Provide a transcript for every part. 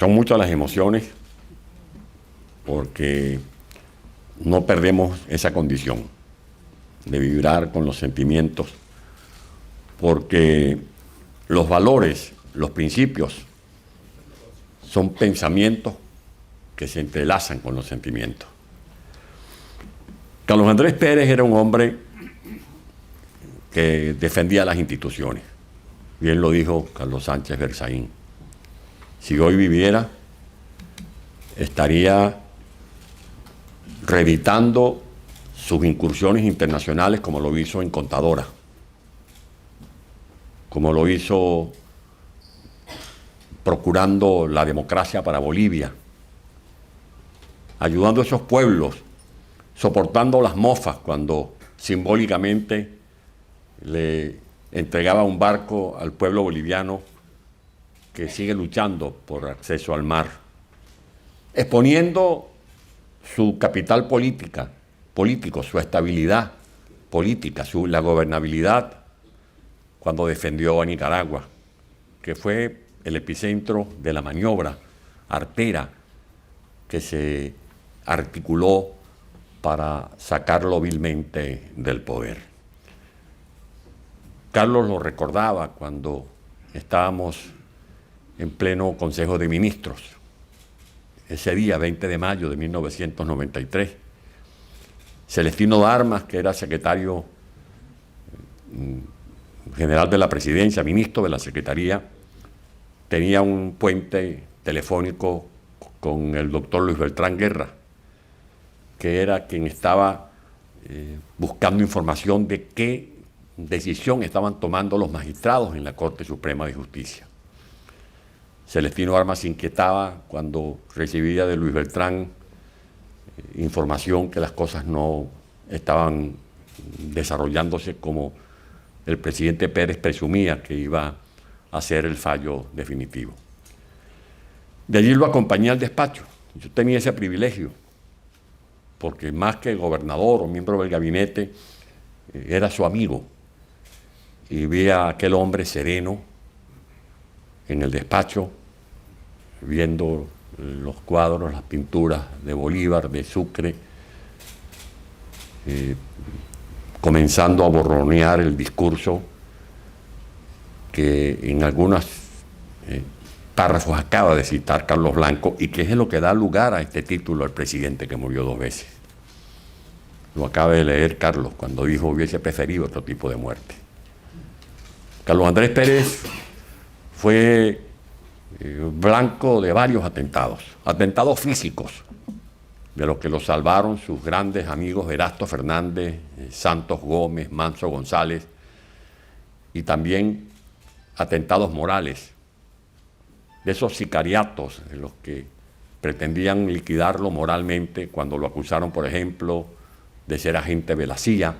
Son muchas las emociones porque no perdemos esa condición de vibrar con los sentimientos, porque los valores, los principios, son pensamientos que se entrelazan con los sentimientos. Carlos Andrés Pérez era un hombre que defendía las instituciones. Bien lo dijo Carlos Sánchez Berzaín. Si hoy viviera, estaría reeditando sus incursiones internacionales como lo hizo en Contadora, como lo hizo procurando la democracia para Bolivia, ayudando a esos pueblos, soportando las mofas cuando simbólicamente le entregaba un barco al pueblo boliviano que sigue luchando por acceso al mar, exponiendo su capital político, su estabilidad política, la gobernabilidad, cuando defendió a Nicaragua, que fue el epicentro de la maniobra artera que se articuló para sacarlo vilmente del poder. Carlos lo recordaba cuando estábamos en pleno Consejo de Ministros, ese día, 20 de mayo de 1993. Celestino Darmas, que era secretario general de la Presidencia, ministro de la Secretaría, tenía un puente telefónico con el doctor Luis Beltrán Guerra, que era quien estaba buscando información de qué decisión estaban tomando los magistrados en la Corte Suprema de Justicia. Celestino Armas se inquietaba cuando recibía de Luis Beltrán información que las cosas no estaban desarrollándose como el presidente Pérez presumía que iba a ser el fallo definitivo. De allí lo acompañé al despacho. Yo tenía ese privilegio, porque más que gobernador o miembro del gabinete, era su amigo. Y vi a aquel hombre sereno en el despacho, viendo los cuadros, las pinturas de Bolívar, de Sucre, comenzando a borronear el discurso que en algunos párrafos acaba de citar Carlos Blanco y que es lo que da lugar a este título, El presidente que murió 2 veces. Lo acaba de leer Carlos cuando dijo hubiese preferido otro tipo de muerte. Carlos Andrés Pérez fue blanco de varios atentados físicos, de los que lo salvaron sus grandes amigos Erasto Fernández, Santos Gómez, Manso González, y también atentados morales, de esos sicariatos de los que pretendían liquidarlo moralmente cuando lo acusaron, por ejemplo, de ser agente de la CIA,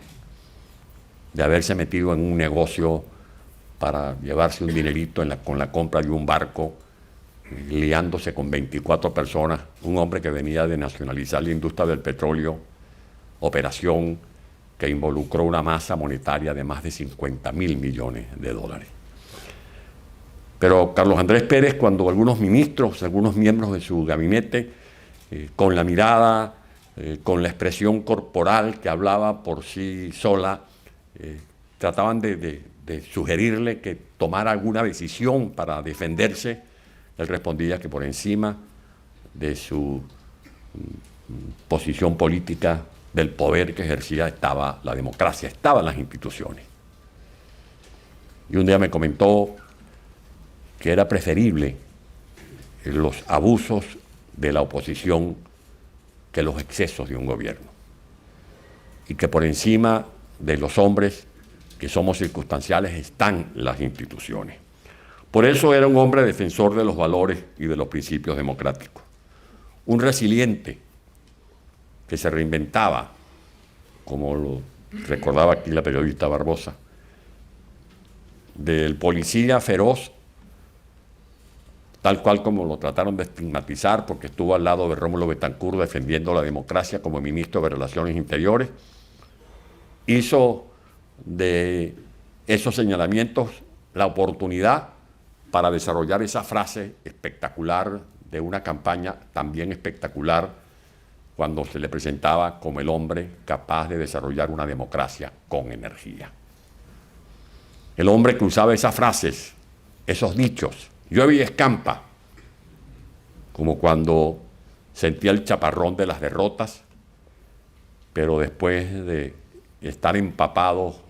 de haberse metido en un negocio para llevarse un dinerito con la compra de un barco, liándose con 24 personas, un hombre que venía de nacionalizar la industria del petróleo, operación que involucró una masa monetaria de más de 50.000 millones de dólares. Pero Carlos Andrés Pérez, cuando algunos ministros, algunos miembros de su gabinete, con la mirada, con la expresión corporal que hablaba por sí sola, trataban de sugerirle que tomara alguna decisión para defenderse, él respondía que por encima de su posición política, del poder que ejercía, estaba la democracia, estaban las instituciones. Y un día me comentó que era preferible los abusos de la oposición que los excesos de un gobierno. Y que por encima de los hombres que somos circunstanciales están las instituciones. Por eso era un hombre defensor de los valores y de los principios democráticos. Un resiliente que se reinventaba, como lo recordaba aquí la periodista Barbosa, del policía feroz, tal cual como lo trataron de estigmatizar porque estuvo al lado de Rómulo Betancourt defendiendo la democracia como ministro de Relaciones Interiores, hizo de esos señalamientos la oportunidad para desarrollar esa frase espectacular de una campaña también espectacular cuando se le presentaba como el hombre capaz de desarrollar una democracia con energía. El hombre que usaba esas frases, esos dichos, llueve y escampa, como cuando sentía el chaparrón de las derrotas, pero después de estar empapado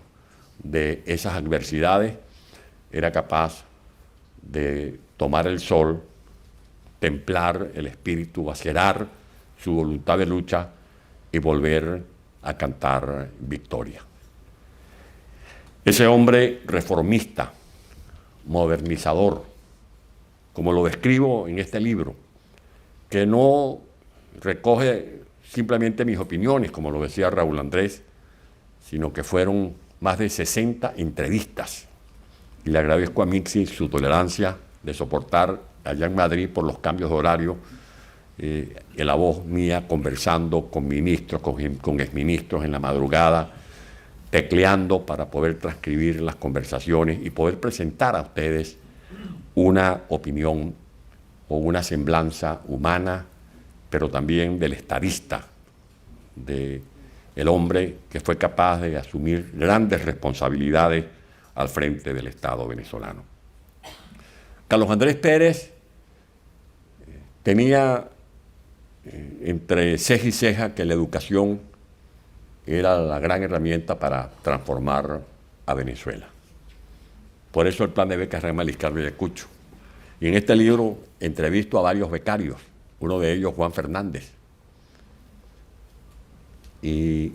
de esas adversidades, era capaz de tomar el sol, templar el espíritu, acerar su voluntad de lucha y volver a cantar victoria. Ese hombre reformista, modernizador, como lo describo en este libro, que no recoge simplemente mis opiniones, como lo decía Raúl Andrés, sino que fueron más de 60 entrevistas. Y le agradezco a Mixi su tolerancia de soportar allá en Madrid por los cambios de horario, la voz mía conversando con ministros, con exministros en la madrugada, tecleando para poder transcribir las conversaciones y poder presentar a ustedes una opinión o una semblanza humana, pero también del estadista, del hombre que fue capaz de asumir grandes responsabilidades al frente del Estado venezolano. Carlos Andrés Pérez tenía entre ceja y ceja que la educación era la gran herramienta para transformar a Venezuela. Por eso el plan de becas Rema Liscardo y Ayacucho. Y en este libro entrevisto a varios becarios, uno de ellos Juan Fernández. Y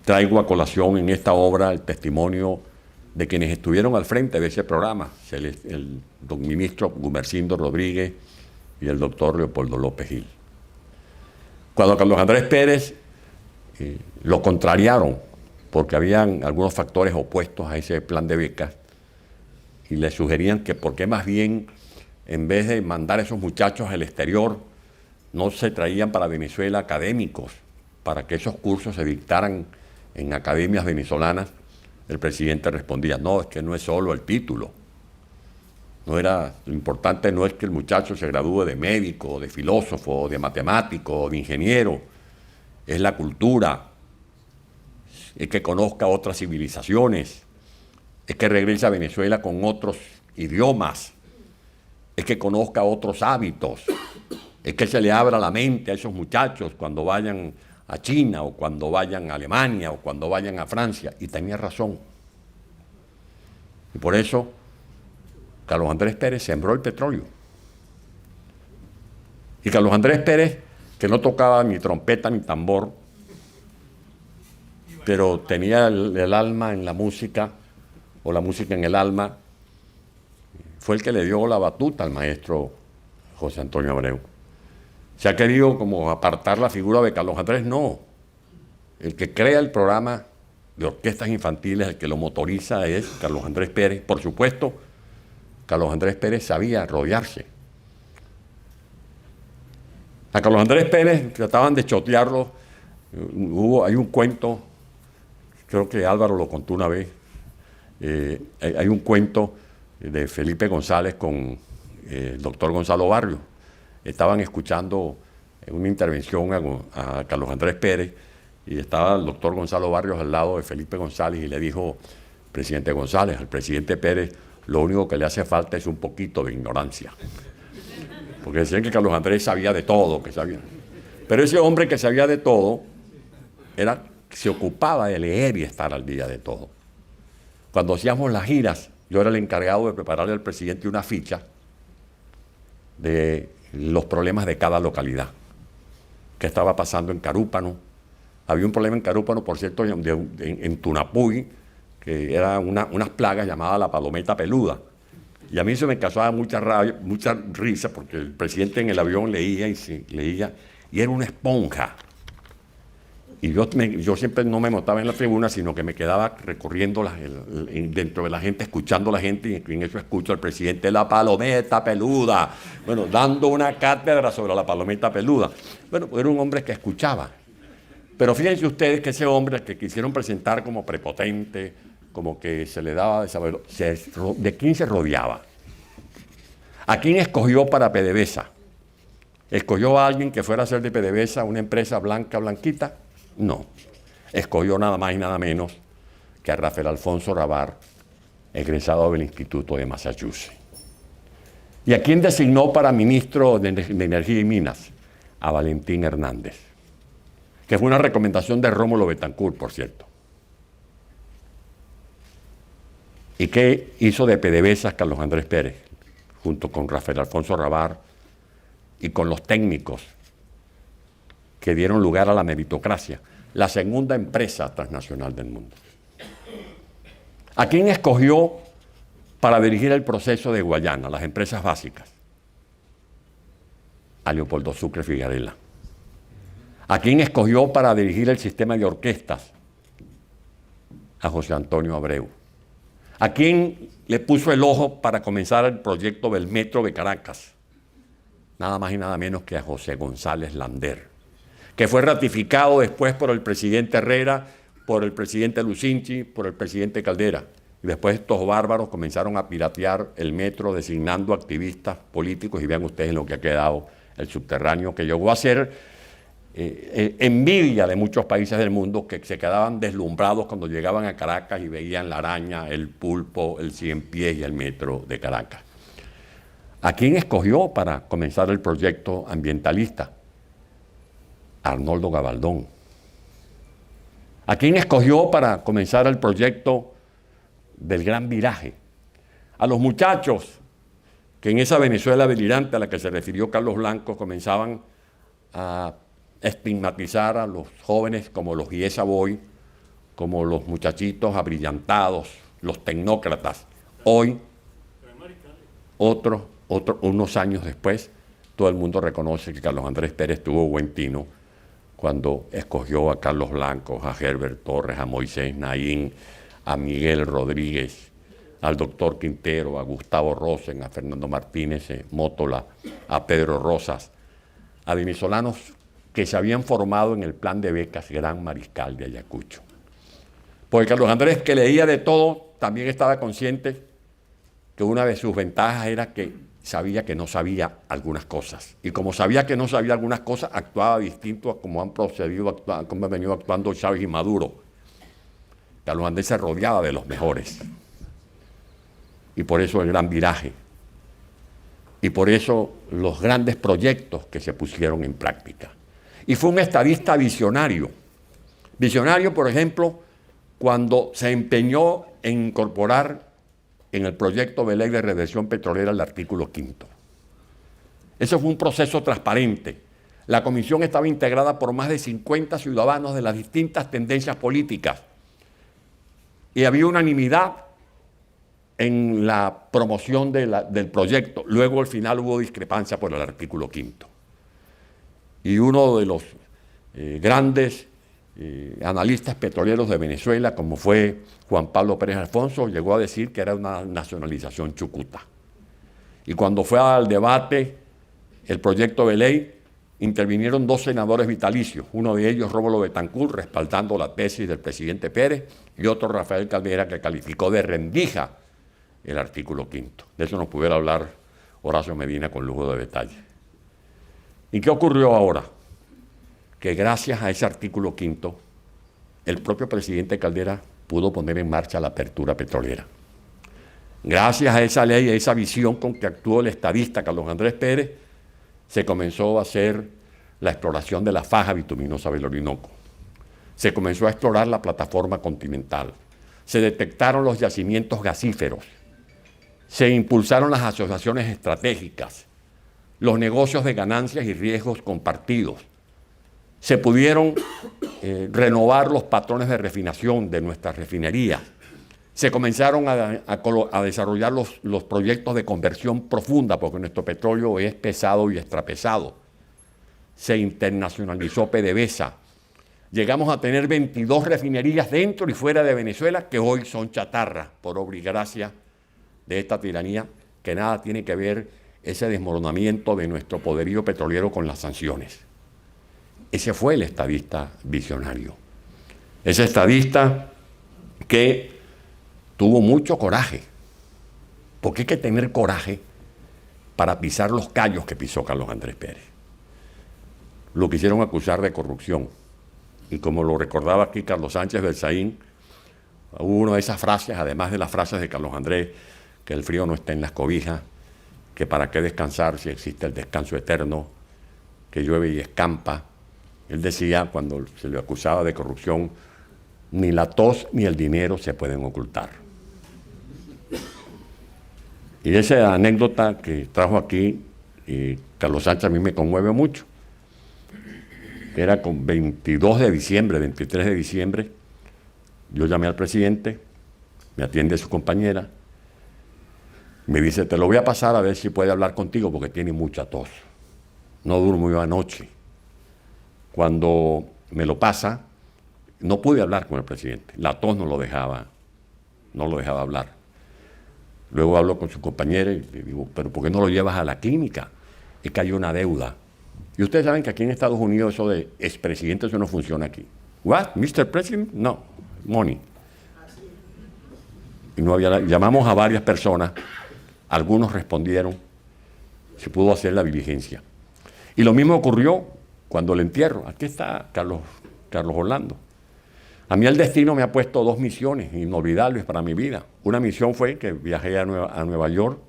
traigo a colación en esta obra el testimonio de quienes estuvieron al frente de ese programa, el don ministro Gumersindo Rodríguez y el doctor Leopoldo López Gil. Cuando a Carlos Andrés Pérez lo contrariaron, porque habían algunos factores opuestos a ese plan de becas, y le sugerían que por qué más bien, en vez de mandar a esos muchachos al exterior, no se traían para Venezuela académicos, para que esos cursos se dictaran en academias venezolanas. El presidente respondía, no, es que no es solo el título. Lo importante no es que el muchacho se gradúe de médico, de filósofo, de matemático, de ingeniero. Es la cultura, es que conozca otras civilizaciones, es que regrese a Venezuela con otros idiomas, es que conozca otros hábitos, es que se le abra la mente a esos muchachos cuando vayan a China o cuando vayan a Alemania o cuando vayan a Francia. Y tenía razón. Y por eso Carlos Andrés Pérez sembró el petróleo. Y Carlos Andrés Pérez, que no tocaba ni trompeta ni tambor, pero tenía el alma en la música, o la música en el alma, fue el que le dio la batuta al maestro José Antonio Abreu. Se ha querido como apartar la figura de Carlos Andrés, no. El que crea el programa de orquestas infantiles, el que lo motoriza es Carlos Andrés Pérez. Por supuesto, Carlos Andrés Pérez sabía rodearse. A Carlos Andrés Pérez trataban de chotearlo. Hay un cuento, creo que Álvaro lo contó una vez, hay un cuento de Felipe González con el doctor Gonzalo Barrios. Estaban escuchando una intervención a Carlos Andrés Pérez y estaba el doctor Gonzalo Barrios al lado de Felipe González y le dijo, presidente González, al presidente Pérez lo único que le hace falta es un poquito de ignorancia. Porque decían que Carlos Andrés sabía de todo, que sabía. Pero ese hombre que sabía de todo se ocupaba de leer y estar al día de todo. Cuando hacíamos las giras, yo era el encargado de prepararle al presidente una ficha de los problemas de cada localidad. ¿Qué estaba pasando en Carúpano? Había un problema en Carúpano, por cierto, en Tunapuy, que era unas plagas llamadas la palometa peluda. Y a mí se me causaba mucha rabia, mucha risa, porque el presidente en el avión leía, y era una esponja. Y yo siempre no me montaba en la tribuna, sino que me quedaba recorriendo dentro de la gente, escuchando a la gente, y en eso escucho al presidente, la palometa peluda. Bueno, dando una cátedra sobre la palometa peluda. Bueno, era un hombre que escuchaba. Pero fíjense ustedes que ese hombre que quisieron presentar como prepotente, como que se le daba de saber, ¿de quién se rodeaba? ¿A quién escogió para PDVSA? ¿Escogió a alguien que fuera a hacer de PDVSA una empresa blanca, blanquita? No. Escogió nada más y nada menos que a Rafael Alfonso Rabar, egresado del Instituto de Massachusetts. ¿Y a quién designó para ministro de Energía y Minas? A Valentín Hernández, que fue una recomendación de Rómulo Betancourt, por cierto. ¿Y qué hizo de PDVSA Carlos Andrés Pérez, junto con Rafael Alfonso Rabar y con los técnicos que dieron lugar a la meritocracia? La segunda empresa transnacional del mundo. ¿A quién escogió para dirigir el proceso de Guayana, las empresas básicas? A Leopoldo Sucre Figarela. ¿A quién escogió para dirigir el sistema de orquestas? A José Antonio Abreu. ¿A quién le puso el ojo para comenzar el proyecto del Metro de Caracas? Nada más y nada menos que a José González Lander, que fue ratificado después por el presidente Herrera, por el presidente Lucinchi, por el presidente Caldera. Y después estos bárbaros comenzaron a piratear el metro, designando activistas políticos, y vean ustedes lo que ha quedado el subterráneo, que llegó a ser envidia de muchos países del mundo, que se quedaban deslumbrados cuando llegaban a Caracas y veían la araña, el pulpo, el 100 pies y el metro de Caracas. ¿A quién escogió para comenzar el proyecto ambientalista? Arnoldo Gabaldón. ¿A quién escogió para comenzar el proyecto del Gran Viraje? A los muchachos que en esa Venezuela delirante a la que se refirió Carlos Blanco comenzaban a estigmatizar a los jóvenes como los Iesa Boy, como los muchachitos abrillantados, los tecnócratas. Hoy, unos años después, todo el mundo reconoce que Carlos Andrés Pérez tuvo buen tino cuando escogió a Carlos Blanco, a Herbert Torres, a Moisés Naín, a Miguel Rodríguez, al doctor Quintero, a Gustavo Rosen, a Fernando Martínez Mótola, a Pedro Rosas, a venezolanos que se habían formado en el plan de becas Gran Mariscal de Ayacucho. Porque Carlos Andrés, que leía de todo, también estaba consciente que una de sus ventajas era que sabía que no sabía algunas cosas. Y como sabía que no sabía algunas cosas, actuaba distinto a como han como han venido actuando Chávez y Maduro. Carlos Andrés se rodeaba de los mejores. Y por eso el Gran Viraje. Y por eso los grandes proyectos que se pusieron en práctica. Y fue un estadista visionario. Visionario, por ejemplo, cuando se empeñó en incorporar en el proyecto de ley de reversión petrolera el artículo 5. Eso fue un proceso transparente. La comisión estaba integrada por más de 50 ciudadanos de las distintas tendencias políticas. Y había unanimidad en la promoción del proyecto. Luego, al final, hubo discrepancia por el artículo 5. Y uno de los grandes analistas petroleros de Venezuela, como fue Juan Pablo Pérez Alfonso, llegó a decir que era una nacionalización chucuta. Y cuando fue al debate el proyecto de ley, intervinieron 2 senadores vitalicios, uno de ellos Rómulo Betancourt, respaldando la tesis del presidente Pérez, y otro Rafael Caldera, que calificó de rendija el artículo 5. De eso nos pudiera hablar Horacio Medina con lujo de detalle. ¿Y qué ocurrió ahora? Que gracias a ese artículo 5, el propio presidente Caldera pudo poner en marcha la apertura petrolera. Gracias a esa ley, a esa visión con que actuó el estadista Carlos Andrés Pérez, se comenzó a hacer la exploración de la faja bituminosa del Orinoco. Se comenzó a explorar la plataforma continental. Se detectaron los yacimientos gasíferos. Se impulsaron las asociaciones estratégicas, los negocios de ganancias y riesgos compartidos. Se pudieron renovar los patrones de refinación de nuestras refinerías. Se comenzaron a desarrollar los proyectos de conversión profunda, porque nuestro petróleo es pesado y extrapesado. Se internacionalizó PDVSA. Llegamos a tener 22 refinerías dentro y fuera de Venezuela que hoy son chatarra, por obra y gracia de esta tiranía, que nada tiene que ver ese desmoronamiento de nuestro poderío petrolero con las sanciones. Ese fue el estadista visionario. Ese estadista que tuvo mucho coraje, porque hay que tener coraje para pisar los callos que pisó Carlos Andrés Pérez. lo quisieron acusar de corrupción. Y como lo recordaba aquí Carlos Sánchez Berzaín, hubo una de esas frases, además de las frases de Carlos Andrés, que el frío no está en las cobijas, que para qué descansar si existe el descanso eterno, que llueve y escampa. Él decía, cuando se le acusaba de corrupción, ni la tos ni el dinero se pueden ocultar. Y esa anécdota que trajo aquí Carlos Sánchez a mí me conmueve mucho. Era con 22 de diciembre, 23 de diciembre, yo llamé al presidente, me atiende su compañera, me dice, te lo voy a pasar a ver si puede hablar contigo porque tiene mucha tos. No durmió anoche. Cuando me lo pasa, no pude hablar con el presidente. La tos no lo dejaba hablar. Luego hablo con su compañera y le digo, pero ¿por qué no lo llevas a la clínica? Es que hay una deuda. Y ustedes saben que aquí en Estados Unidos eso de expresidente, eso no funciona aquí. ¿What? ¿Mr. President? No, money. Y no había, llamamos a varias personas, algunos respondieron, se pudo hacer la diligencia. Y lo mismo ocurrió cuando el entierro. Aquí está Carlos Orlando. A mí el destino me ha puesto 2 misiones inolvidables para mi vida. Una misión fue que viajé a Nueva York,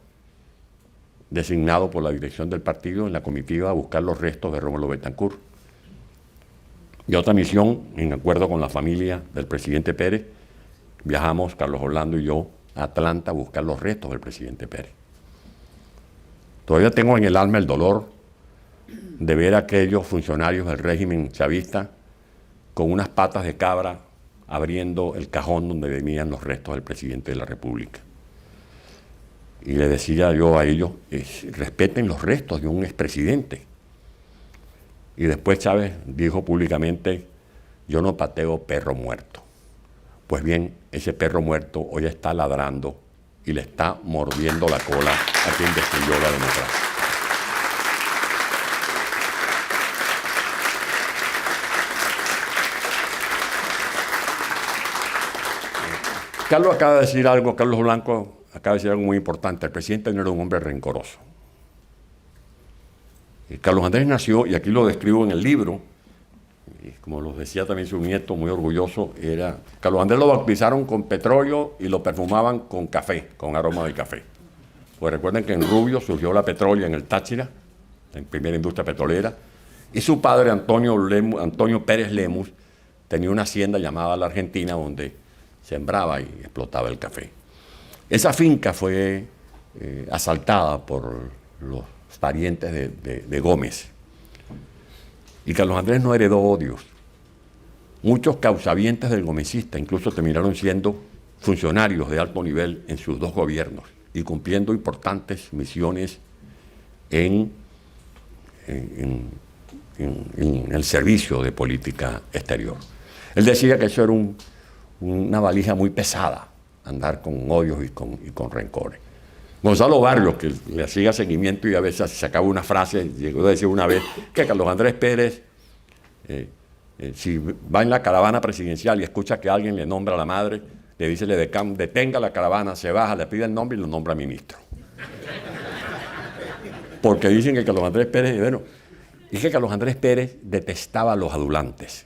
designado por la dirección del partido en la comitiva a buscar los restos de Rómulo Betancourt. Y otra misión, en acuerdo con la familia del presidente Pérez, viajamos, Carlos Orlando y yo, a Atlanta a buscar los restos del presidente Pérez. Todavía tengo en el alma el dolor de ver a aquellos funcionarios del régimen chavista con unas patas de cabra abriendo el cajón donde venían los restos del presidente de la República. Y le decía yo a ellos, respeten los restos de un expresidente. Y después Chávez dijo públicamente, yo no pateo perro muerto. Pues bien, ese perro muerto hoy está ladrando y le está mordiendo la cola a quien destruyó la democracia. Carlos acaba de decir algo, Carlos Blanco acaba de decir algo muy importante. El presidente no era un hombre rencoroso. Carlos Andrés nació, y aquí lo describo en el libro, y como lo decía también su nieto, muy orgulloso, Carlos Andrés lo bautizaron con petróleo y lo perfumaban con café, con aroma de café. Pues recuerden que en Rubio surgió la petrólea en el Táchira, la primera industria petrolera, y su padre, Antonio Pérez Lemus, tenía una hacienda llamada La Argentina, donde sembraba y explotaba el café. Esa finca fue asaltada por los parientes de Gómez. Y Carlos Andrés no heredó odios. Muchos causavientes del gomecista incluso terminaron siendo funcionarios de alto nivel en sus 2 gobiernos y cumpliendo importantes misiones en el servicio de política exterior. Él decía que eso era una valija muy pesada, andar con odios y con rencores. Gonzalo Barrios, que le hacía seguimiento y a veces sacaba una frase, llegó a decir una vez que Carlos Andrés Pérez, si va en la caravana presidencial y escucha que alguien le nombra a la madre, le dice, detenga la caravana, se baja, le pide el nombre y lo nombra ministro. Porque dicen que Carlos Andrés Pérez, bueno, y que Carlos Andrés Pérez detestaba a los adulantes.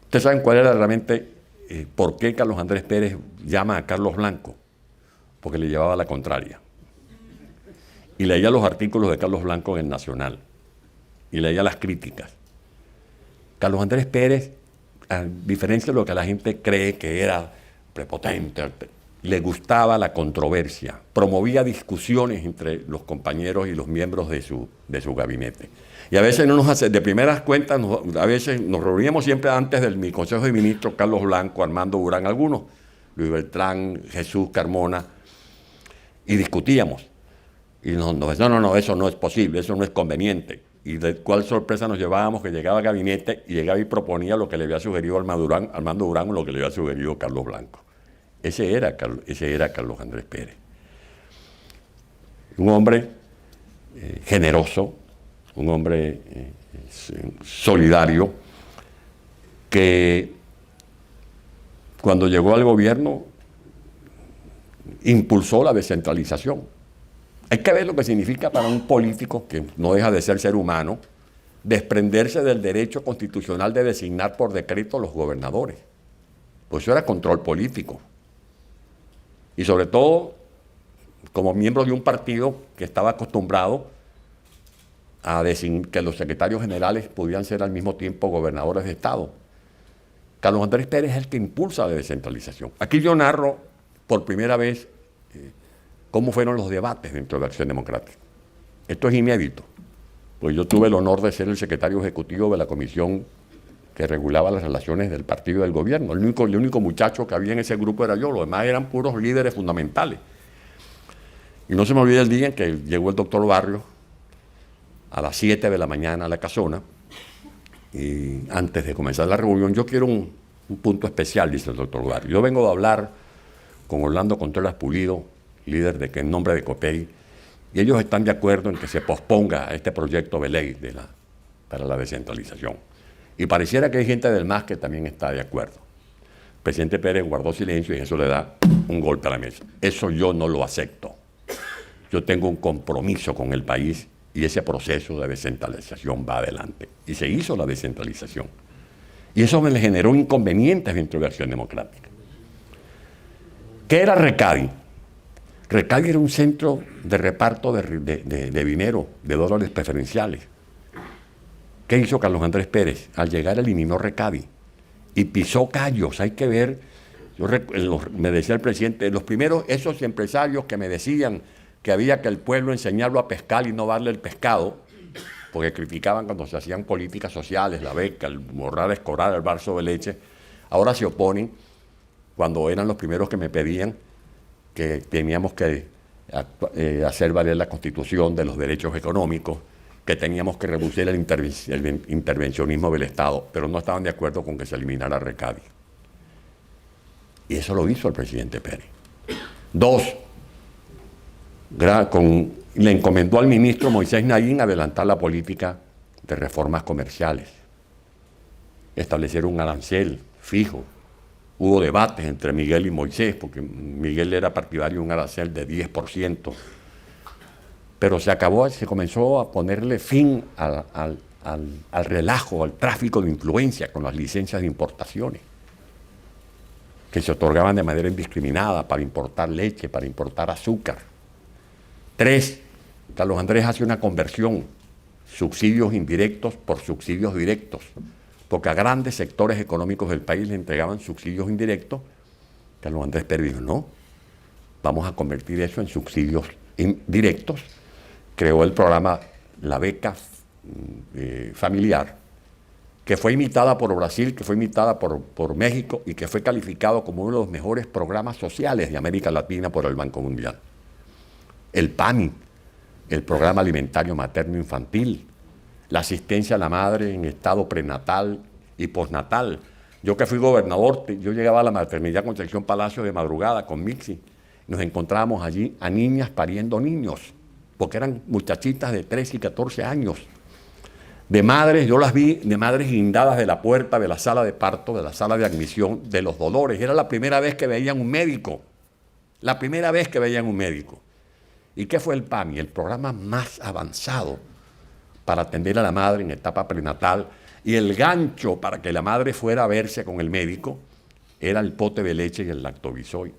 ¿Ustedes saben cuál era realmente por qué Carlos Andrés Pérez llama a Carlos Blanco? Porque le llevaba la contraria. Y leía los artículos de Carlos Blanco en el Nacional. Y leía las críticas. Carlos Andrés Pérez, a diferencia de lo que la gente cree que era prepotente, le gustaba la controversia. Promovía discusiones entre los compañeros y los miembros de su gabinete. Y a veces no nos hace, de primeras cuentas, a veces nos reuníamos siempre antes mi Consejo de Ministros, Carlos Blanco, Armando Durán, algunos, Luis Beltrán, Jesús Carmona, y discutíamos. Y nos decían, no, eso no es posible, eso no es conveniente. Y de cuál sorpresa nos llevábamos que llegaba al gabinete y llegaba y proponía lo que le había sugerido Armando Durán o lo que le había sugerido Carlos Blanco. Ese era Carlos Andrés Pérez. Un hombre generoso, un hombre solidario, que cuando llegó al gobierno impulsó la descentralización. Hay que ver lo que significa para un político que no deja de ser humano, desprenderse del derecho constitucional de designar por decreto los gobernadores. Pues eso era control político. Y sobre todo, como miembro de un partido que estaba acostumbrado a que los secretarios generales pudieran ser al mismo tiempo gobernadores de Estado. Carlos Andrés Pérez es el que impulsa la descentralización. Aquí yo narro por primera vez cómo fueron los debates dentro de Acción Democrática. Esto es inédito, pues yo tuve el honor de ser el secretario ejecutivo de la comisión que regulaba las relaciones del partido y del gobierno. El único muchacho que había en ese grupo era yo, los demás eran puros líderes fundamentales. Y no se me olvida el día en que llegó el doctor Barrios a las 7 de la mañana a la casona, y antes de comenzar la reunión, yo quiero un punto especial, dice el doctor Barrios. Yo vengo de hablar con Orlando Contreras Pulido, líder en nombre de COPEI, y ellos están de acuerdo en que se posponga este proyecto de ley para la descentralización. Y pareciera que hay gente del MAS que también está de acuerdo. El presidente Pérez guardó silencio y eso le da un golpe a la mesa. Eso yo no lo acepto. Yo tengo un compromiso con el país y ese proceso de descentralización va adelante. Y se hizo la descentralización. Y eso me le generó inconvenientes dentro de Acción Democrática. ¿Qué era Recadi? Recadi era un centro de reparto de dinero, de dólares preferenciales. ¿Qué hizo Carlos Andrés Pérez? Al llegar eliminó Recadi y pisó callos. Hay que ver, me decía el presidente, los primeros esos empresarios que me decían que había que el pueblo enseñarlo a pescar y no darle el pescado, porque criticaban cuando se hacían políticas sociales, la beca, el borrar escorar, el vaso de leche, ahora se oponen cuando eran los primeros que me pedían que teníamos que hacer valer la Constitución de los derechos económicos, que teníamos que reducir el intervencionismo del Estado, pero no estaban de acuerdo con que se eliminara Recadi. Y eso lo hizo el presidente Pérez. Dos, le encomendó al ministro Moisés Naín adelantar la política de reformas comerciales, establecer un arancel fijo. Hubo debates entre Miguel y Moisés, porque Miguel era partidario de un arancel de 10%, pero se comenzó a ponerle fin al relajo, al tráfico de influencia con las licencias de importaciones, que se otorgaban de manera indiscriminada para importar leche, para importar azúcar. 3, Carlos Andrés hace una conversión, subsidios indirectos por subsidios directos, porque a grandes sectores económicos del país le entregaban subsidios indirectos. Carlos Andrés Pérez dijo, no, vamos a convertir eso en subsidios directos. Creó el programa La Beca Familiar, que fue imitada por Brasil, que fue imitada por México y que fue calificado como uno de los mejores programas sociales de América Latina por el Banco Mundial. El PAMI, el Programa Alimentario Materno Infantil, la asistencia a la madre en estado prenatal y postnatal. Yo que fui gobernador, yo llegaba a la maternidad Concepción Palacio de madrugada con Mixi. Nos encontrábamos allí a niñas pariendo niños, porque eran muchachitas de 13 y 14 años. De madres, yo las vi, de madres guindadas de la puerta de la sala de parto, de la sala de admisión, de los dolores. Era la primera vez que veían un médico. La primera vez que veían un médico. ¿Y qué fue el PAMI? El programa más avanzado para atender a la madre en etapa prenatal, y el gancho para que la madre fuera a verse con el médico era el pote de leche y el lactobisoid.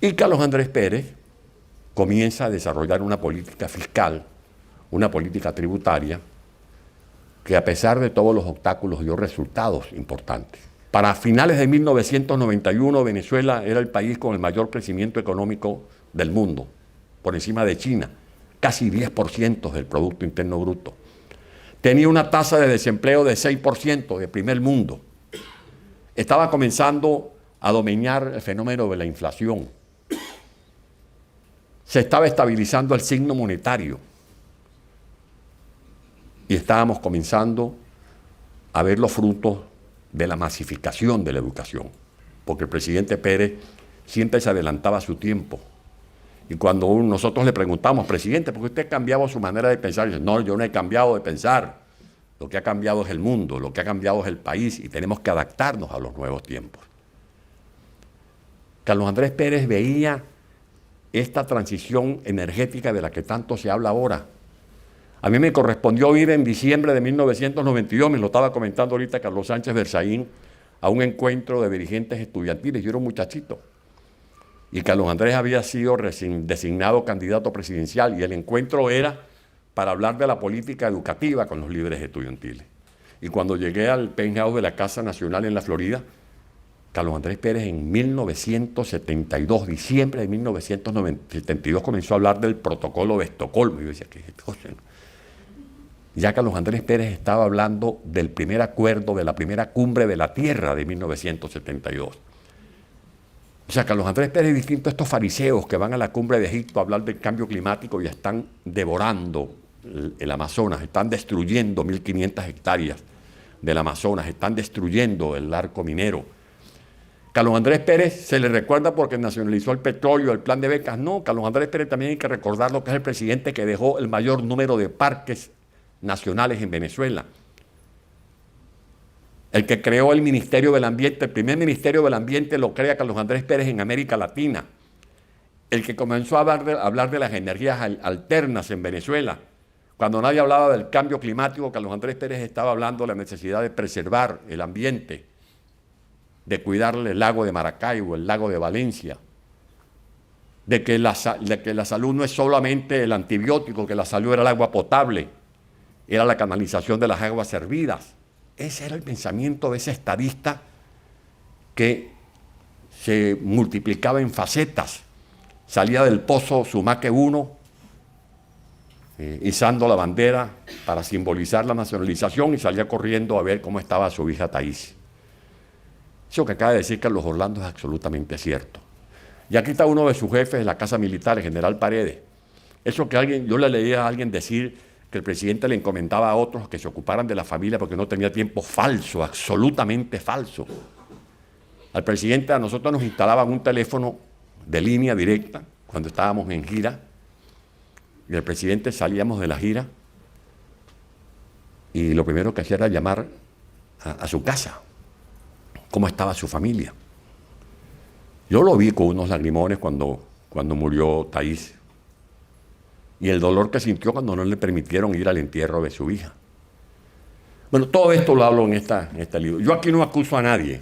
Y Carlos Andrés Pérez comienza a desarrollar una política fiscal, una política tributaria, que a pesar de todos los obstáculos dio resultados importantes. Para finales de 1991, Venezuela era el país con el mayor crecimiento económico del mundo, por encima de China, casi 10% del Producto Interno Bruto. Tenía una tasa de desempleo de 6% de primer mundo. Estaba comenzando a dominar el fenómeno de la inflación. Se estaba estabilizando el signo monetario. Y estábamos comenzando a ver los frutos de la masificación de la educación, porque el presidente Pérez siempre se adelantaba a su tiempo. Y cuando nosotros le preguntamos, presidente, ¿por qué usted ha cambiado su manera de pensar? Y dice, no, yo no he cambiado de pensar. Lo que ha cambiado es el mundo, lo que ha cambiado es el país y tenemos que adaptarnos a los nuevos tiempos. Carlos Andrés Pérez veía esta transición energética de la que tanto se habla ahora. A mí me correspondió ir en diciembre de 1992, me lo estaba comentando ahorita Carlos Sánchez Berzaín, a un encuentro de dirigentes estudiantiles. Yo era un muchachito. Y Carlos Andrés había sido designado candidato presidencial y el encuentro era para hablar de la política educativa con los líderes estudiantiles. Y cuando llegué al penthouse de la Casa Nacional en la Florida, Carlos Andrés Pérez en 1972, diciembre de 1972, comenzó a hablar del protocolo de Estocolmo. Y yo decía, ¿qué es esto? Ya Carlos Andrés Pérez estaba hablando del primer acuerdo, de la primera cumbre de la Tierra de 1972. O sea, Carlos Andrés Pérez es distinto a estos fariseos que van a la cumbre de Egipto a hablar del cambio climático y están devorando el Amazonas, están destruyendo 1.500 hectáreas del Amazonas, están destruyendo el arco minero. Carlos Andrés Pérez se le recuerda porque nacionalizó el petróleo, el plan de becas. No, Carlos Andrés Pérez también hay que recordar lo que es el presidente que dejó el mayor número de parques nacionales en Venezuela. El que creó el Ministerio del Ambiente, el primer Ministerio del Ambiente lo crea Carlos Andrés Pérez en América Latina. El que comenzó a hablar de las energías alternas en Venezuela. Cuando nadie hablaba del cambio climático, Carlos Andrés Pérez estaba hablando de la necesidad de preservar el ambiente, de cuidarle el lago de Maracaibo, el lago de Valencia, de que la salud no es solamente el antibiótico, que la salud era el agua potable, era la canalización de las aguas servidas. Ese era el pensamiento de ese estadista que se multiplicaba en facetas. Salía del pozo Sumaque 1, izando la bandera para simbolizar la nacionalización y salía corriendo a ver cómo estaba su hija Thaís. Eso que acaba de decir Carlos Orlando es absolutamente cierto. Y aquí está uno de sus jefes de la Casa Militar, el general Paredes. Eso que yo le leía a alguien decir que el presidente le encomendaba a otros que se ocuparan de la familia porque no tenía tiempo, falso, absolutamente falso. Al presidente, a nosotros nos instalaban un teléfono de línea directa cuando estábamos en gira y el presidente salíamos de la gira y lo primero que hacía era llamar a su casa, cómo estaba su familia. Yo lo vi con unos lagrimones cuando murió Thaís y el dolor que sintió cuando no le permitieron ir al entierro de su hija. Bueno, todo esto lo hablo en este libro. Yo aquí no acuso a nadie.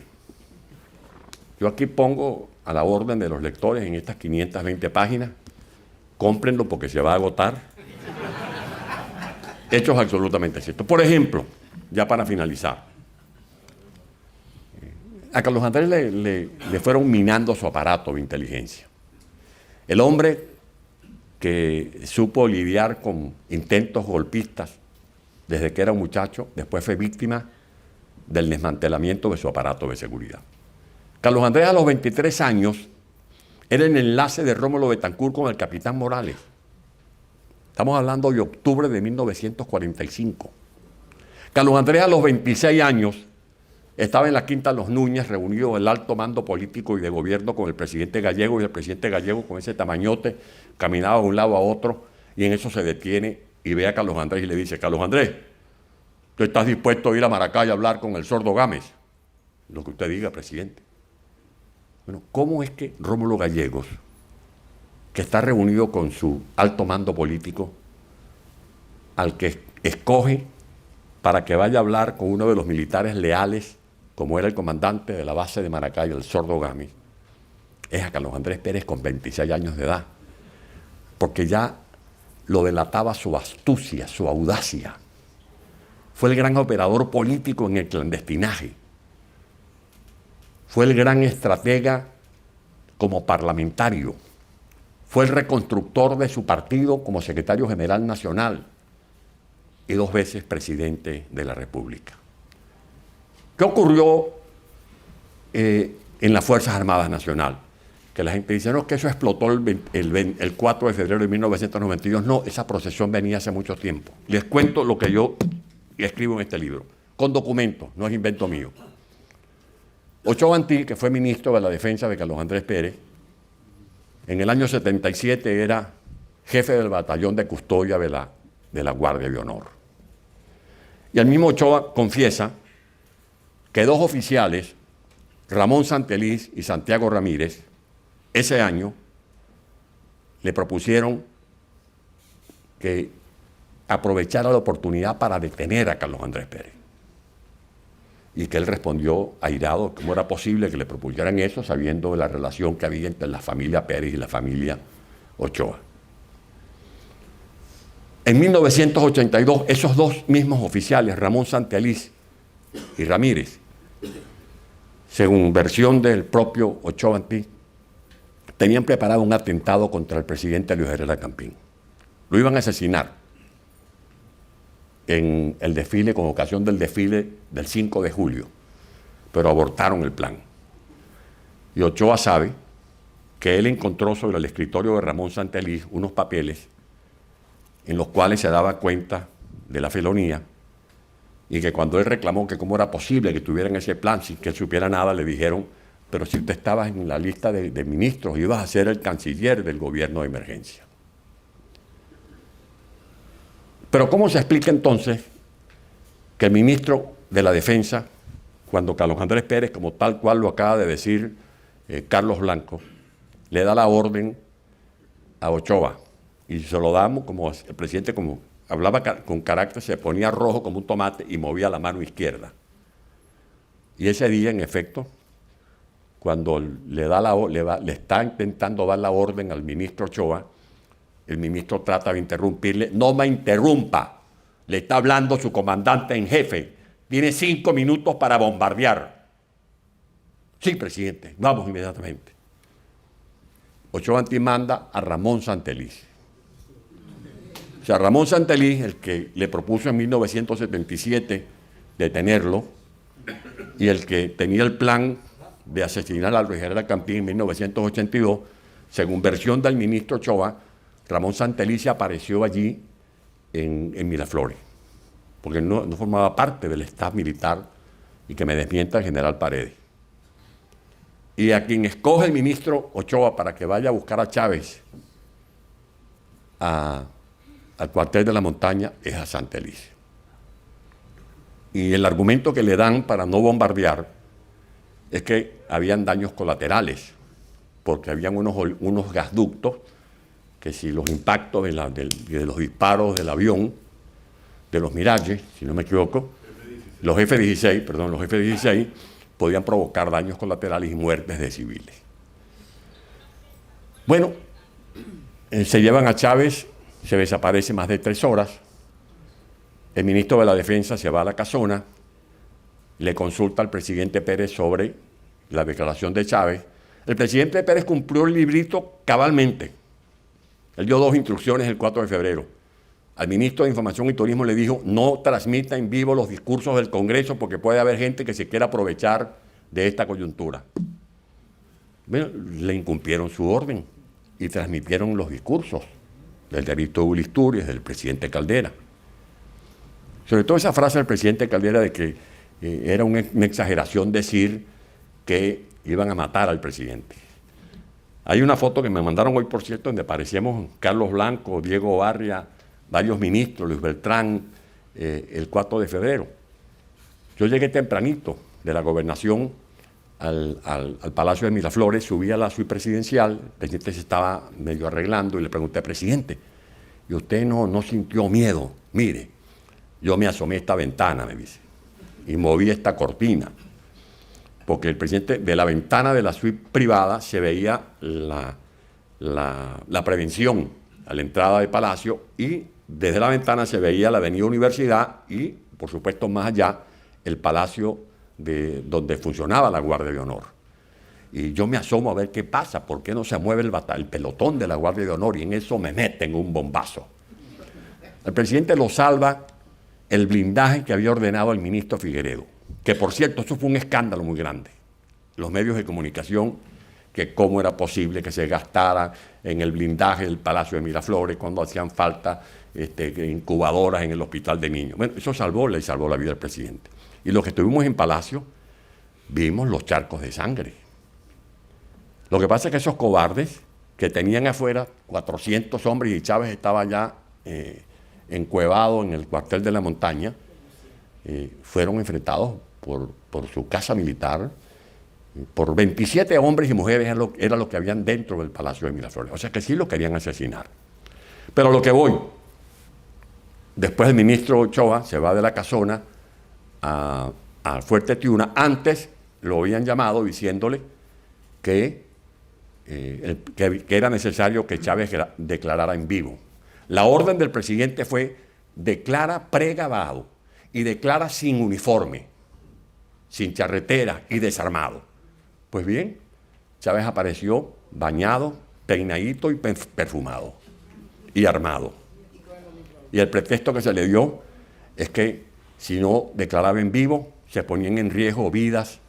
Yo aquí pongo a la orden de los lectores en estas 520 páginas, cómprenlo porque se va a agotar. Hechos absolutamente ciertos. Por ejemplo, ya para finalizar, a Carlos Andrés le fueron minando su aparato de inteligencia. El hombre que supo lidiar con intentos golpistas desde que era un muchacho, después fue víctima del desmantelamiento de su aparato de seguridad. Carlos Andrés a los 23 años era el enlace de Rómulo Betancourt con el capitán Morales. Estamos hablando de octubre de 1945. Carlos Andrés a los 26 años estaba en la Quinta Los Núñez, reunido el alto mando político y de gobierno con el presidente Gallego, y el presidente Gallego con ese tamañote caminaba de un lado a otro, y en eso se detiene y ve a Carlos Andrés y le dice: Carlos Andrés, ¿tú estás dispuesto a ir a Maracay a hablar con el sordo Gámez? Lo que usted diga, presidente. Bueno, ¿cómo es que Rómulo Gallegos, que está reunido con su alto mando político, al que escoge para que vaya a hablar con uno de los militares leales, como era el comandante de la base de Maracay, el sordo Gámez, es a Carlos Andrés Pérez con 26 años de edad? Porque ya lo delataba su astucia, su audacia. Fue el gran operador político en el clandestinaje. Fue el gran estratega como parlamentario. Fue el reconstructor de su partido como secretario general nacional y 2 veces presidente de la República. ¿Qué ocurrió en las Fuerzas Armadas Nacionales? Que la gente dice, no, que eso explotó el 4 de febrero de 1992. No, esa procesión venía hace mucho tiempo. Les cuento lo que yo escribo en este libro, con documentos, no es invento mío. Ochoa Antí, que fue ministro de la Defensa de Carlos Andrés Pérez, en el año 77 era jefe del batallón de custodia de la Guardia de Honor. Y el mismo Ochoa confiesa que 2 oficiales, Ramón Santeliz y Santiago Ramírez, ese año le propusieron que aprovechara la oportunidad para detener a Carlos Andrés Pérez. Y que él respondió airado cómo era posible que le propusieran eso sabiendo de la relación que había entre la familia Pérez y la familia Ochoa. En 1982, esos dos mismos oficiales, Ramón Santeliz y Ramírez, según versión del propio Ochoa Antí, tenían preparado un atentado contra el presidente Luis Herrera Campín. Lo iban a asesinar en el desfile, con ocasión del desfile del 5 de julio, pero abortaron el plan. Y Ochoa sabe que él encontró sobre el escritorio de Ramón Santeliz unos papeles en los cuales se daba cuenta de la felonía, y que cuando él reclamó que cómo era posible que tuvieran ese plan sin que él supiera nada, le dijeron: pero si usted estaba en la lista de ministros, ibas a ser el canciller del gobierno de emergencia. Pero ¿cómo se explica entonces que el ministro de la Defensa, cuando Carlos Andrés Pérez, como tal cual lo acaba de decir Carlos Blanco, le da la orden a Ochoa, y se lo damos como el presidente, como hablaba con carácter, se ponía rojo como un tomate y movía la mano izquierda? Y ese día, en efecto, cuando le está intentando dar la orden al ministro Ochoa, el ministro trata de interrumpirle. No me interrumpa, le está hablando su comandante en jefe, tiene 5 minutos para bombardear. Sí, presidente, vamos inmediatamente. Ochoa Antí manda a Ramón Santeliz. O sea, Ramón Santeliz, el que le propuso en 1977 detenerlo, y el que tenía el plan de asesinar a Luis Herrera Campín en 1982, según versión del ministro Ochoa, Ramón Santeliz apareció allí en Miraflores, porque no formaba parte del staff militar, y que me desmienta el general Paredes. Y a quien escoge el ministro Ochoa para que vaya a buscar a Chávez al cuartel de la montaña es a Santeliz. Y el argumento que le dan para no bombardear es que habían daños colaterales, porque habían unos gasductos que, si los impactos de los disparos del avión, de los Mirage, si no me equivoco, los F-16, podían provocar daños colaterales y muertes de civiles. Bueno, se llevan a Chávez, se desaparece más de 3 horas, el ministro de la Defensa se va a la casona, le consulta al presidente Pérez sobre la declaración de Chávez. El presidente Pérez cumplió el librito cabalmente. Él dio 2 instrucciones el 4 de febrero. Al ministro de Información y Turismo le dijo: no transmita en vivo los discursos del Congreso porque puede haber gente que se quiera aprovechar de esta coyuntura. Bueno, le incumplieron su orden y transmitieron los discursos del ministro Bulisturiez, del presidente Caldera. Sobre todo esa frase del presidente Caldera de que era una exageración decir que iban a matar al presidente. Hay una foto que me mandaron hoy, por cierto, donde aparecíamos Carlos Blanco, Diego Barria, varios ministros, Luis Beltrán, el 4 de febrero. Yo llegué tempranito de la gobernación al Palacio de Miraflores, subí a la suite presidencial, el presidente se estaba medio arreglando y le pregunté: presidente, ¿y usted no sintió miedo? Mire, yo me asomé a esta ventana, me dice, y moví esta cortina, porque el presidente, de la ventana de la suite privada se veía la prevención a la entrada del palacio, y desde la ventana se veía la avenida Universidad y, por supuesto, más allá, el palacio donde funcionaba la Guardia de Honor. Y yo me asomo a ver qué pasa, por qué no se mueve el pelotón de la Guardia de Honor, y en eso me meten un bombazo. El presidente lo salva el blindaje que había ordenado el ministro Figueredo, que, por cierto, eso fue un escándalo muy grande. Los medios de comunicación, que cómo era posible que se gastara en el blindaje del Palacio de Miraflores cuando hacían falta incubadoras en el hospital de niños. Bueno, eso le salvó la vida al presidente. Y los que estuvimos en Palacio vimos los charcos de sangre. Lo que pasa es que esos cobardes que tenían afuera 400 hombres, y Chávez estaba ya encuevado en el cuartel de la montaña, fueron enfrentados por su casa militar, por 27 hombres y mujeres, era lo que habían dentro del Palacio de Miraflores. O sea que sí lo querían asesinar. Pero a lo que voy, Después el ministro Ochoa se va de la casona al Fuerte Tiuna. Antes lo habían llamado diciéndole que era necesario que Chávez declarara en vivo. La orden del presidente fue: declara pregabado y declara sin uniforme, sin charretera y desarmado. Pues bien, Chávez apareció bañado, peinadito y perfumado y armado. Y el pretexto que se le dio es que si no declaraba en vivo, se ponían en riesgo vidas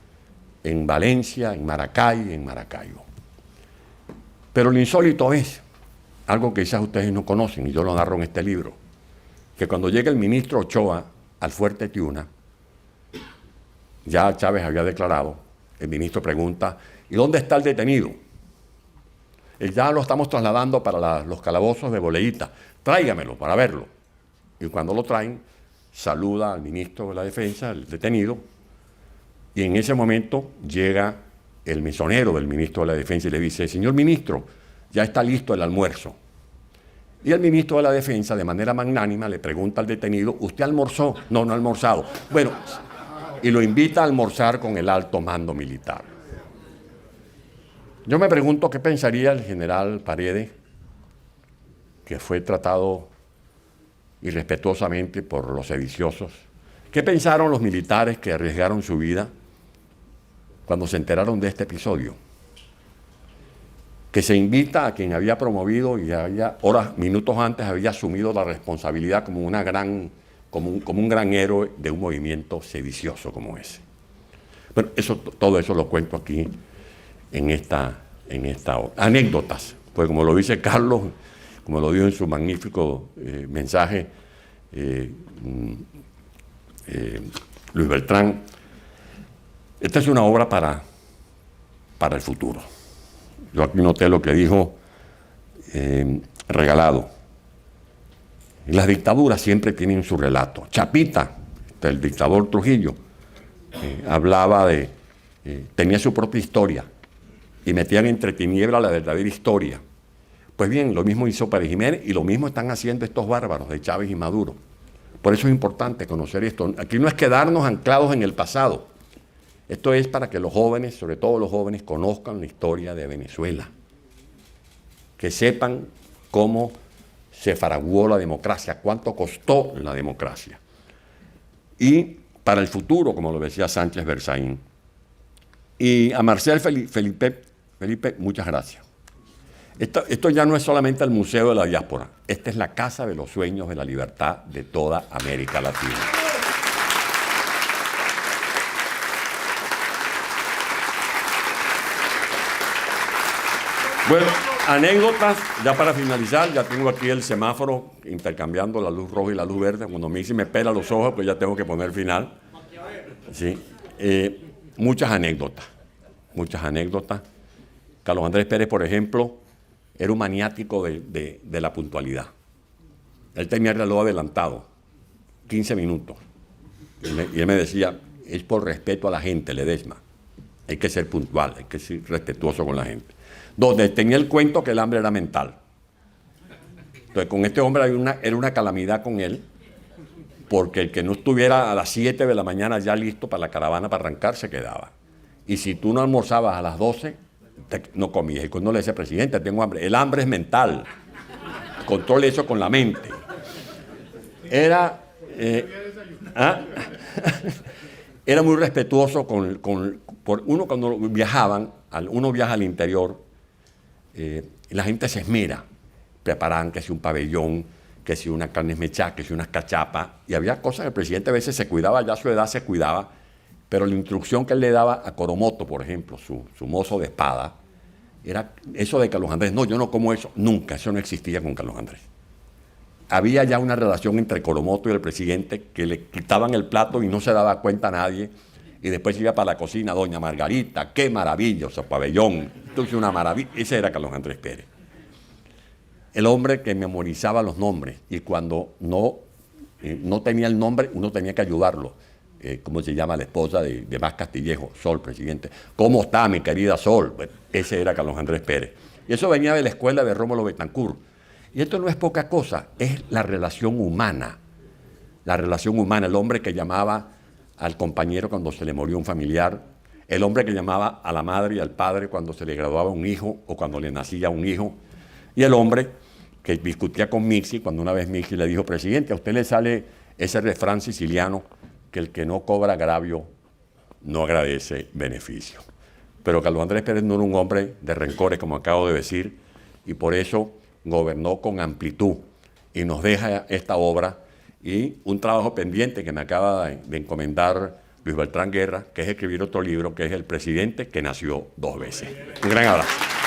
en Valencia, en Maracay, en Maracaibo. Pero lo insólito es algo que quizás ustedes no conocen, y yo lo narro en este libro, que cuando llega el ministro Ochoa al Fuerte Tiuna, ya Chávez había declarado, el ministro pregunta: ¿y dónde está el detenido? Ya lo estamos trasladando para los calabozos de Boleíta, tráigamelo para verlo. Y cuando lo traen, saluda al ministro de la Defensa, el detenido, y en ese momento llega el mesonero del ministro de la Defensa y le dice: señor ministro, ya está listo el almuerzo. Y el ministro de la Defensa, de manera magnánima, le pregunta al detenido: ¿usted almorzó? No, no ha almorzado. Bueno, y lo invita a almorzar con el alto mando militar. Yo me pregunto qué pensaría el general Paredes, que fue tratado irrespetuosamente por los sediciosos. ¿Qué pensaron los militares que arriesgaron su vida cuando se enteraron de este episodio? Que se invita a quien había promovido y minutos antes había asumido la responsabilidad como un gran héroe de un movimiento sedicioso como ese. Bueno, todo eso lo cuento aquí en esta anécdotas, pues como lo dice Carlos, como lo dijo en su magnífico mensaje Luis Beltrán, esta es una obra para el futuro. Yo aquí noté lo que dijo Regalado. Las dictaduras siempre tienen su relato. Chapita, el dictador Trujillo, hablaba tenía su propia historia y metían entre tinieblas la verdadera historia. Pues bien, lo mismo hizo Pérez Jiménez y lo mismo están haciendo estos bárbaros de Chávez y Maduro. Por eso es importante conocer esto. Aquí no es quedarnos anclados en el pasado. Esto es para que los jóvenes, sobre todo los jóvenes, conozcan la historia de Venezuela. Que sepan cómo se fraguó la democracia, cuánto costó la democracia. Y para el futuro, como lo decía Sánchez Berzaín. Y a Marcel Felipe, muchas gracias. Esto ya no es solamente el Museo de la Diáspora, esta es la Casa de los Sueños de la Libertad de toda América Latina. Bueno, anécdotas, ya para finalizar, ya tengo aquí el semáforo intercambiando la luz roja y la luz verde. Cuando a mí se me pela los ojos, pues ya tengo que poner final. Sí. Muchas anécdotas. Carlos Andrés Pérez, por ejemplo, era un maniático de la puntualidad. Él tenía el reloj adelantado, 15 minutos. Y él me decía: es por respeto a la gente, Ledesma. Hay que ser puntual, hay que ser respetuoso con la gente. Donde tenía el cuento que el hambre era mental. Entonces, con este hombre era una calamidad con él, porque el que no estuviera a las 7 de la mañana ya listo para la caravana para arrancar, se quedaba. Y si tú no almorzabas a las 12, no comías. Y cuando le decía: presidente, tengo hambre. El hambre es mental. Controle eso con la mente. Era muy respetuoso por uno cuando viajaban, uno viaja al interior, la gente se esmera. Preparaban que si un pabellón, que si una carne mechada, que si unas cachapas. Y había cosas que el presidente a veces se cuidaba, ya a su edad se cuidaba, pero la instrucción que él le daba a Coromoto, por ejemplo, su mozo de espada, era eso de Carlos Andrés. No, yo no como eso. Nunca, eso no existía con Carlos Andrés. Había ya una relación entre Coromoto y el presidente que le quitaban el plato y no se daba cuenta a nadie. Y después iba para la cocina: doña Margarita, qué maravilloso pabellón. Entonces, una maravilla. Ese era Carlos Andrés Pérez. El hombre que memorizaba los nombres, y cuando no tenía el nombre, uno tenía que ayudarlo. ¿Cómo se llama la esposa de Más Castillejo? Sol, presidente. ¿Cómo está, mi querida Sol? Bueno, ese era Carlos Andrés Pérez. Y eso venía de la escuela de Rómulo Betancourt. Y esto no es poca cosa, es la relación humana la relación humana, el hombre que llamaba al compañero cuando se le murió un familiar, el hombre que llamaba a la madre y al padre cuando se le graduaba un hijo o cuando le nacía un hijo, y el hombre que discutía con Mixi cuando una vez Mixi le dijo: presidente, a usted le sale ese refrán siciliano que el que no cobra agravio no agradece beneficio. Pero Carlos Andrés Pérez no era un hombre de rencores, como acabo de decir, y por eso gobernó con amplitud y nos deja esta obra y un trabajo pendiente que me acaba de encomendar Luis Beltrán Guerra, que es escribir otro libro, que es El presidente que nació dos veces. Un gran abrazo.